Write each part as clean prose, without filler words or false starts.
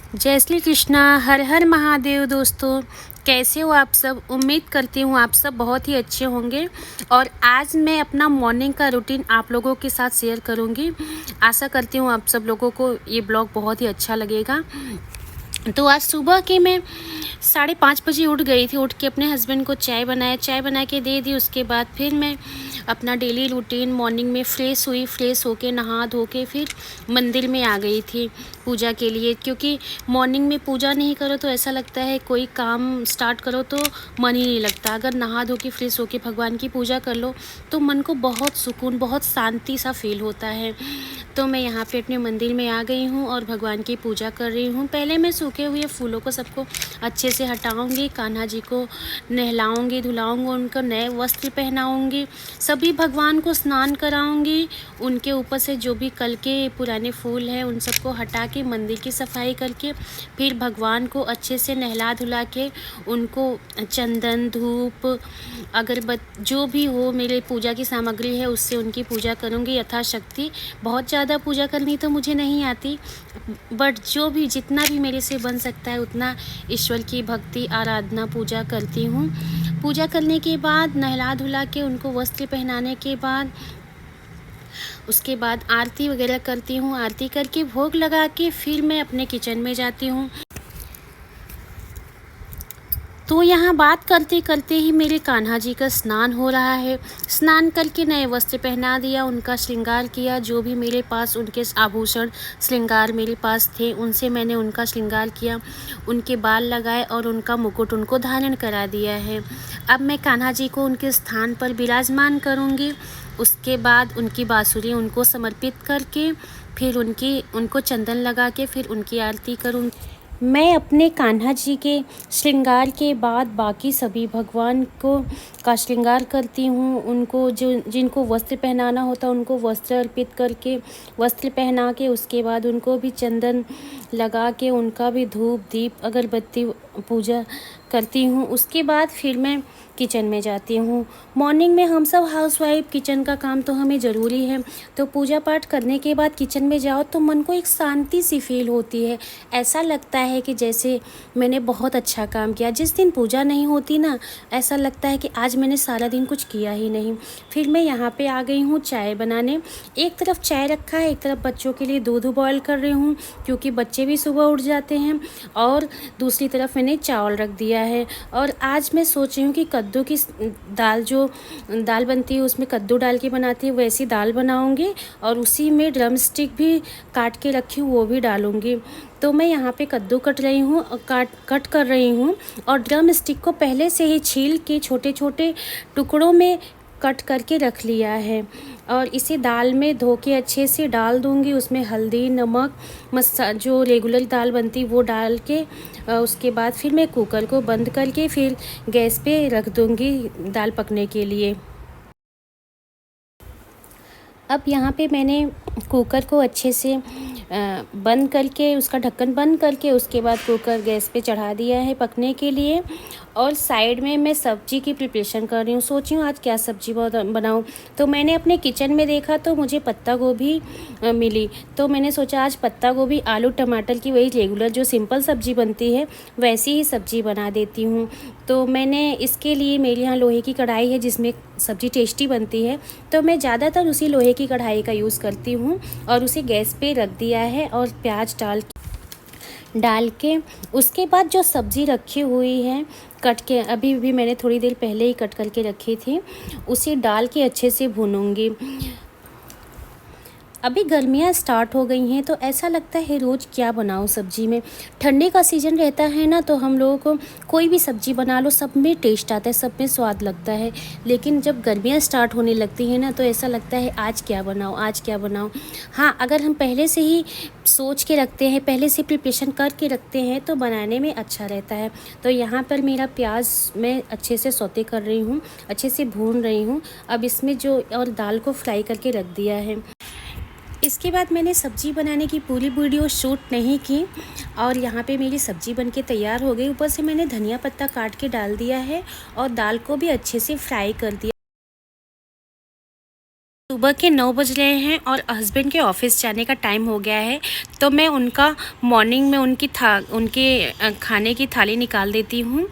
जय श्री कृष्णा। हर हर महादेव। दोस्तों, कैसे हो आप सब? उम्मीद करती हूँ आप सब बहुत ही अच्छे होंगे। और आज मैं अपना मॉर्निंग का रूटीन आप लोगों के साथ शेयर करूँगी। आशा करती हूँ आप सब लोगों को ये ब्लॉग बहुत ही अच्छा लगेगा। तो आज सुबह के मैं 5:30 बजे उठ गई थी। उठ के अपने हस्बैंड को चाय बना के दे दी। उसके बाद फिर मैं अपना डेली रूटीन मॉर्निंग में फ्रेश हुई। फ्रेश होके नहा धो के फिर मंदिर में आ गई थी पूजा के लिए, क्योंकि मॉर्निंग में पूजा नहीं करो तो ऐसा लगता है कोई काम स्टार्ट करो तो मन ही नहीं लगता। अगर नहा धो के फ्रेश होके भगवान की पूजा कर लो तो मन को बहुत सुकून, बहुत शांति सा फील होता है। तो मैं यहाँ पे अपने मंदिर में आ गई हूँ और भगवान की पूजा कर रही हूँ। पहले मैं सूखे हुए फूलों को सबको अच्छे से हटाऊंगी। कान्हा जी को नहलाऊंगी, धुलाऊंगी, उनको नए वस्त्र पहनाऊंगी। सभी भगवान को स्नान कराऊंगी। उनके ऊपर से जो भी कल के पुराने फूल हैं उन सबको हटा के मंदिर की सफाई करके फिर भगवान को अच्छे से नहला धुला के उनको चंदन, धूप, अगरबत्ती जो भी हो मेरे पूजा की सामग्री है उससे उनकी पूजा करूंगी यथाशक्ति। बहुत ज़्यादा पूजा करनी तो मुझे नहीं आती, बट जो भी जितना भी मेरे से बन सकता है उतना ईश्वर की भक्ति, आराधना, पूजा करती हूँ। पूजा करने के बाद नहला धुला के उनको वस्त्र पहनाने के बाद उसके बाद आरती वगैरह करती हूँ। आरती करके भोग लगा के फिर मैं अपने किचन में जाती हूँ। तो यहाँ बात करते करते ही मेरे कान्हा जी का स्नान हो रहा है। स्नान करके नए वस्त्र पहना दिया, उनका श्रृंगार किया। जो भी मेरे पास उनके आभूषण श्रृंगार मेरे पास थे उनसे मैंने उनका श्रृंगार किया। उनके बाल लगाए और उनका मुकुट उनको धारण करा दिया है। अब मैं कान्हा जी को उनके स्थान पर विराजमान करूँगी। उसके बाद उनकी बांसुरी उनको समर्पित करके फिर उनको चंदन लगा के फिर उनकी आरती करूँगी। मैं अपने कान्हा जी के श्रृंगार के बाद बाकी सभी भगवान को का श्रृंगार करती हूँ। उनको जिनको वस्त्र पहनाना होता है उनको वस्त्र अर्पित करके वस्त्र पहना के उसके बाद उनको भी चंदन लगा के उनका भी धूप, दीप, अगरबत्ती पूजा करती हूँ। उसके बाद फिर मैं किचन में जाती हूँ। मॉर्निंग में हम सब हाउसवाइफ, किचन का काम तो हमें ज़रूरी है। तो पूजा पाठ करने के बाद किचन में जाओ तो मन को एक शांति सी फील होती है। ऐसा लगता है कि जैसे मैंने बहुत अच्छा काम किया। जिस दिन पूजा नहीं होती ना, ऐसा लगता है कि आज मैंने सारा दिन कुछ किया ही नहीं। फिर मैं यहाँ पे आ गई हूँ चाय बनाने। एक तरफ चाय रखा है, एक तरफ बच्चों के लिए दूध बॉयल कर रही हूँ, क्योंकि बच्चे भी सुबह उठ जाते हैं। और दूसरी तरफ मैंने चावल रख दिया है। और आज मैं सोच रही हूँ कि कद्दू की दाल, जो दाल बनती है उसमें कद्दू डाल के बनाती है, वैसी दाल बनाऊंगी। और उसी में ड्रम स्टिक भी काट के रखी हूँ, वो भी डालूंगी। तो मैं यहाँ पे कद्दू कट रही हूँ, कट कर रही हूँ। और ड्रम स्टिक को पहले से ही छील के छोटे छोटे टुकड़ों में कट करके रख लिया है। और इसे दाल में धो के अच्छे से डाल दूंगी। उसमें हल्दी, नमक, जो रेगुलर दाल बनती वो डाल के उसके बाद फिर मैं कुकर को बंद करके फिर गैस पे रख दूंगी दाल पकने के लिए। अब यहाँ पे मैंने कुकर को अच्छे से बंद करके, उसका ढक्कन बंद करके उसके बाद कुकर गैस पे चढ़ा दिया है पकने के लिए। और साइड में मैं सब्जी की प्रिपरेशन कर रही हूँ। सोची हूँ आज क्या सब्जी बनाऊँ। तो मैंने अपने किचन में देखा तो मुझे पत्ता गोभी मिली। तो मैंने सोचा आज पत्ता गोभी, आलू, टमाटर की वही रेगुलर जो सिंपल सब्जी बनती है वैसी ही सब्जी बना देती हूँ। तो मैंने इसके लिए, मेरे यहाँ लोहे की कढ़ाई है जिसमें सब्ज़ी टेस्टी बनती है, तो मैं ज़्यादातर उसी लोहे की कढ़ाई का यूज़ करती हूँ। और उसे गैस पे रख दिया है और प्याज डाल के उसके बाद जो सब्ज़ी रखी हुई है कट के, अभी भी मैंने थोड़ी देर पहले ही कट करके रखी थी, उसे डाल के अच्छे से भूनूंगी। अभी गर्मियाँ स्टार्ट हो गई हैं तो ऐसा लगता है रोज़ क्या बनाऊँ सब्ज़ी में। ठंडी का सीज़न रहता है ना तो हम लोगों को कोई भी सब्ज़ी बना लो सब में टेस्ट आता है, सब में स्वाद लगता है। लेकिन जब गर्मियाँ स्टार्ट होने लगती हैं ना तो ऐसा लगता है आज क्या बनाऊँ, आज क्या बनाऊँ। हाँ, अगर हम पहले से ही सोच के रखते हैं, पहले से प्रिपरेशन करके रखते हैं तो बनाने में अच्छा रहता है। तो यहाँ पर मेरा प्याज मैं अच्छे से सौते कर रही हूँ, अच्छे से भून रही हूँ। अब इसमें जो और दाल को फ्राई करके रख दिया है। इसके बाद मैंने सब्ज़ी बनाने की पूरी वीडियो शूट नहीं की और यहाँ पे मेरी सब्ज़ी बनके तैयार हो गई। ऊपर से मैंने धनिया पत्ता काट के डाल दिया है और दाल को भी अच्छे से फ्राई कर दिया। सुबह के 9 बज रहे हैं और हस्बैंड के ऑफिस जाने का टाइम हो गया है, तो मैं उनका मॉर्निंग में उनके खाने की थाली निकाल देती हूँ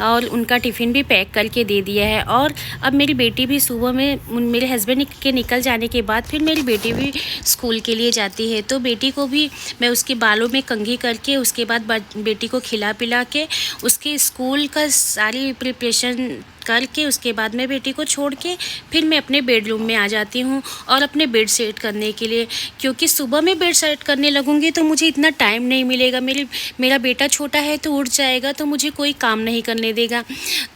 और उनका टिफ़िन भी पैक करके दे दिया है। और अब मेरी बेटी भी सुबह में मेरे हस्बैंड के निकल जाने के बाद फिर मेरी बेटी भी स्कूल के लिए जाती है, तो बेटी को भी मैं उसके बालों में कंघी करके उसके बाद बेटी को खिला पिला के उसके स्कूल का सारी प्रिपरेशन करके उसके बाद मैं बेटी को छोड़ के फिर मैं अपने बेडरूम में आ जाती हूँ और अपने बेड सेट करने के लिए, क्योंकि सुबह में बेड सेट करने लगूँगी तो मुझे इतना टाइम नहीं मिलेगा। मेरा बेटा छोटा है तो उठ जाएगा तो मुझे कोई काम नहीं करने देगा।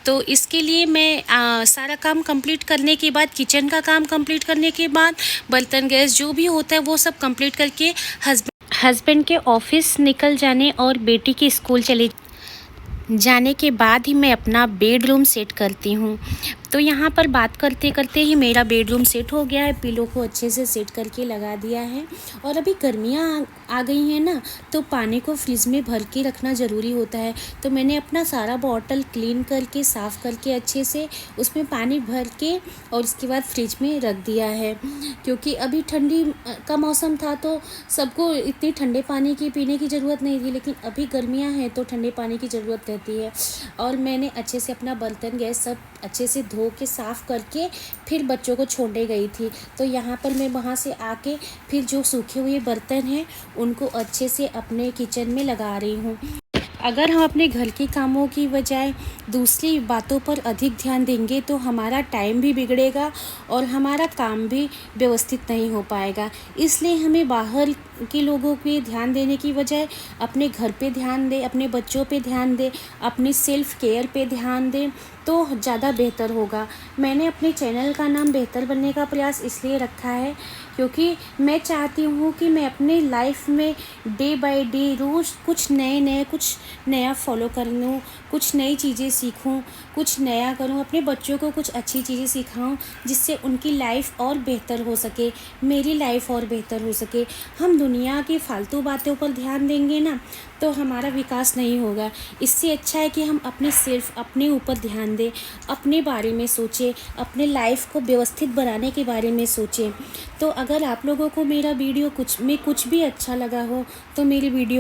तो इसके लिए मैं सारा काम कंप्लीट करने के बाद, किचन का काम कंप्लीट करने के बाद, बर्तन गैस जो भी होता है वो सब कंप्लीट करके हस्बैंड के ऑफिस निकल जाने और बेटी के स्कूल चले जाने के बाद ही मैं अपना बेडरूम सेट करती हूँ। तो यहाँ पर बात करते करते ही मेरा बेडरूम सेट हो गया है, पिलो को अच्छे से सेट करके लगा दिया है। और अभी गर्मियाँ आ गई हैं ना, तो पानी को फ्रिज में भर के रखना ज़रूरी होता है। तो मैंने अपना सारा बॉटल क्लीन करके साफ़ करके अच्छे से उसमें पानी भर के और उसके बाद फ्रिज में रख दिया है, क्योंकि अभी ठंडी का मौसम था तो सबको इतनी ठंडे पानी की पीने की ज़रूरत नहीं थी, लेकिन अभी गर्मियाँ हैं तो ठंडे पानी की ज़रूरत रहती है। और मैंने अच्छे से अपना बर्तन गैस सब अच्छे से धो के साफ़ करके फिर बच्चों को छोड़ने गई थी। तो यहाँ पर मैं वहाँ से आके फिर जो सूखे हुए बर्तन हैं उनको अच्छे से अपने किचन में लगा रही हूँ। अगर हम अपने घर के कामों की बजाय दूसरी बातों पर अधिक ध्यान देंगे तो हमारा टाइम भी बिगड़ेगा और हमारा काम भी व्यवस्थित नहीं हो पाएगा। इसलिए हमें बाहर के लोगों पे ध्यान देने की बजाय अपने घर पे ध्यान दें, अपने बच्चों पे ध्यान दें, अपनी सेल्फ़ केयर पे ध्यान दें तो ज़्यादा बेहतर होगा। मैंने अपने चैनल का नाम बेहतर बनने का प्रयास इसलिए रखा है क्योंकि मैं चाहती हूँ कि मैं अपने लाइफ में डे बाय डे रोज़ कुछ नया फॉलो कर लूँ, कुछ नई चीज़ें सीखूँ, कुछ नया करूँ, अपने बच्चों को कुछ अच्छी चीज़ें सिखाऊँ जिससे उनकी लाइफ और बेहतर हो सके, मेरी लाइफ और बेहतर हो सके। हम दुनिया की फालतू बातों पर ध्यान देंगे ना तो हमारा विकास नहीं होगा। इससे अच्छा है कि हम सिर्फ अपने ऊपर ध्यान दें, अपने बारे में सोचें, अपने लाइफ को व्यवस्थित बनाने के बारे में सोचें। तो अगर आप लोगों को मेरा वीडियो कुछ भी अच्छा लगा हो तो मेरी वीडियो